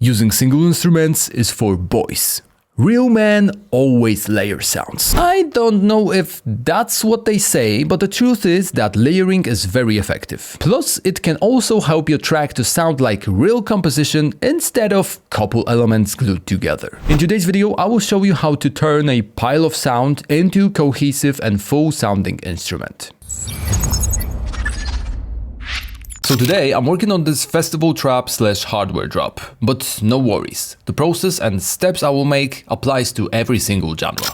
Using single instruments is for boys. Real men always layer sounds. I don't know if that's what they say, but the truth is that layering is very effective. Plus, it can also help your track to sound like real composition instead of couple elements glued together. In today's video, I will show you how to turn a pile of sound into cohesive and full sounding instrument. So today I'm working on this festival trap / hardware drop, but no worries, the process and steps I will make applies to every single genre.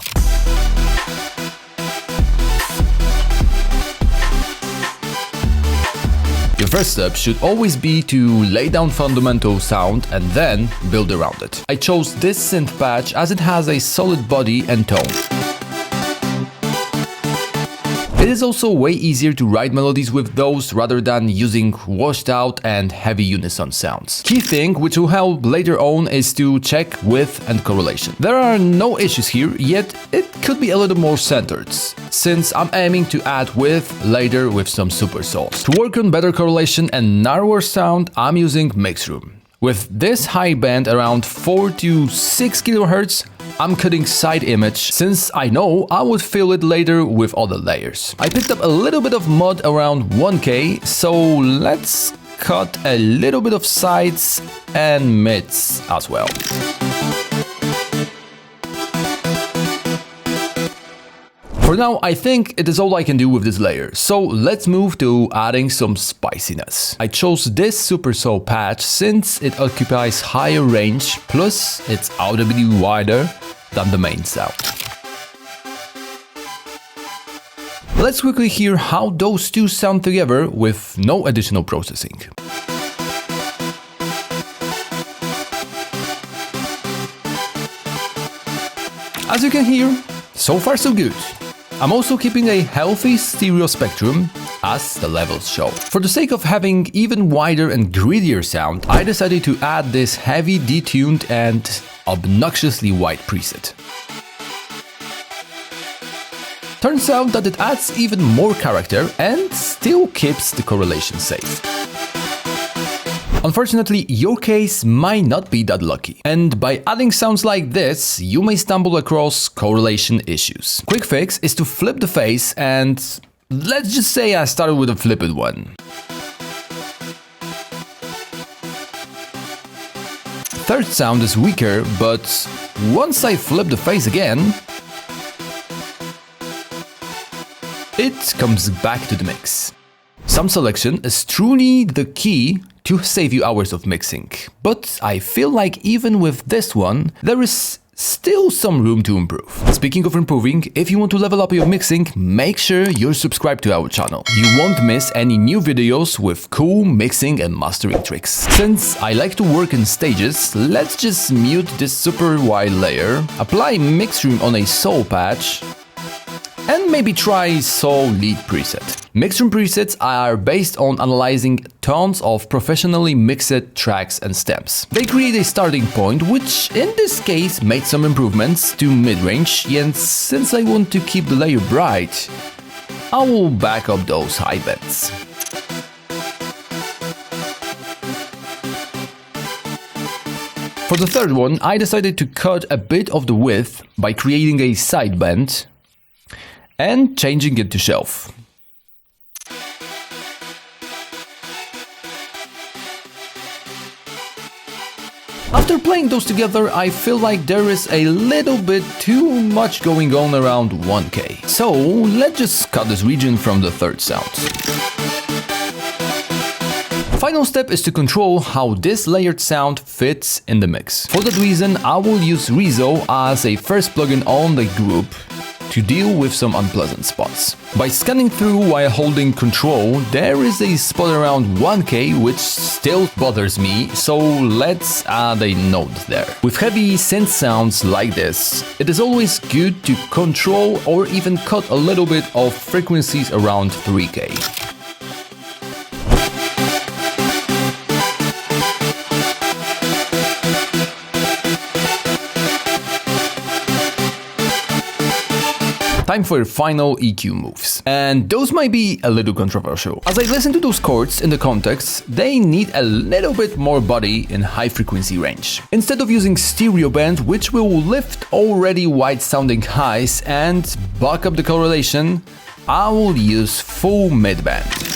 Your first step should always be to lay down fundamental sound and then build around it. I chose this synth patch as it has a solid body and tone. It is also way easier to write melodies with those rather than using washed out and heavy unison sounds. Key thing which will help later on is to check width and correlation. There are no issues here, yet it could be a little more centered, since I'm aiming to add width later with some super sauce. To work on better correlation and narrower sound, I'm using MIXROOM. With this high band around 4 to 6 kHz, I'm cutting side image since I know I would fill it later with other layers. I picked up a little bit of mud around 1K, so let's cut a little bit of sides and mids as well. For now, I think it is all I can do with this layer, so let's move to adding some spiciness. I chose this Super Soul patch since it occupies higher range, plus it's audibly wider than the main sound. Let's quickly hear how those two sound together with no additional processing. As you can hear, so far so good. I'm also keeping a healthy stereo spectrum, as the levels show. For the sake of having even wider and grittier sound, I decided to add this heavy detuned and obnoxiously white preset. Turns out that it adds even more character and still keeps the correlation safe. Unfortunately, your case might not be that lucky, and by adding sounds like this, you may stumble across correlation issues. Quick fix is to flip the phase, and let's just say I started with a flipped one. Third sound is weaker, but once I flip the phase again, it comes back to the mix. Sound selection is truly the key to save you hours of mixing, but I feel like even with this one, there is still some room to improve. Speaking of improving, if you want to level up your mixing, make sure you're subscribed to our channel. You won't miss any new videos with cool mixing and mastering tricks. Since I like to work in stages, let's just mute this super wide layer, apply MIXROOM on a soul patch, and maybe try soul lead preset. MIXROOM presets are based on analyzing tons of professionally mixed tracks and stems. They create a starting point, which in this case made some improvements to mid-range, and since I want to keep the layer bright, I will back up those high bends. For the third one, I decided to cut a bit of the width by creating a side bend and changing it to shelf. After playing those together, I feel like there is a little bit too much going on around 1K. So let's just cut this region from the third sound. Final step is to control how this layered sound fits in the mix. For that reason, I will use Rezo as a first plugin on the group to deal with some unpleasant spots. By scanning through while holding control, there is a spot around 1K which still bothers me, so let's add a note there. With heavy synth sounds like this, it is always good to control or even cut a little bit of frequencies around 3K. Time for final EQ moves. And those might be a little controversial. As I listen to those chords in the context, they need a little bit more body in high frequency range. Instead of using stereo band, which will lift already wide sounding highs and buck up the correlation, I will use full midband.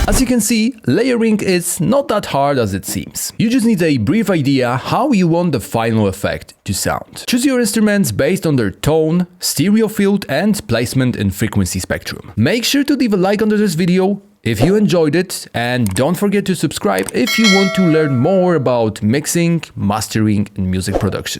As you can see, layering is not that hard as it seems. You just need a brief idea how you want the final effect to sound. Choose your instruments based on their tone, stereo field, and placement in frequency spectrum. Make sure to leave a like under this video if you enjoyed it, and don't forget to subscribe if you want to learn more about mixing, mastering, and music production.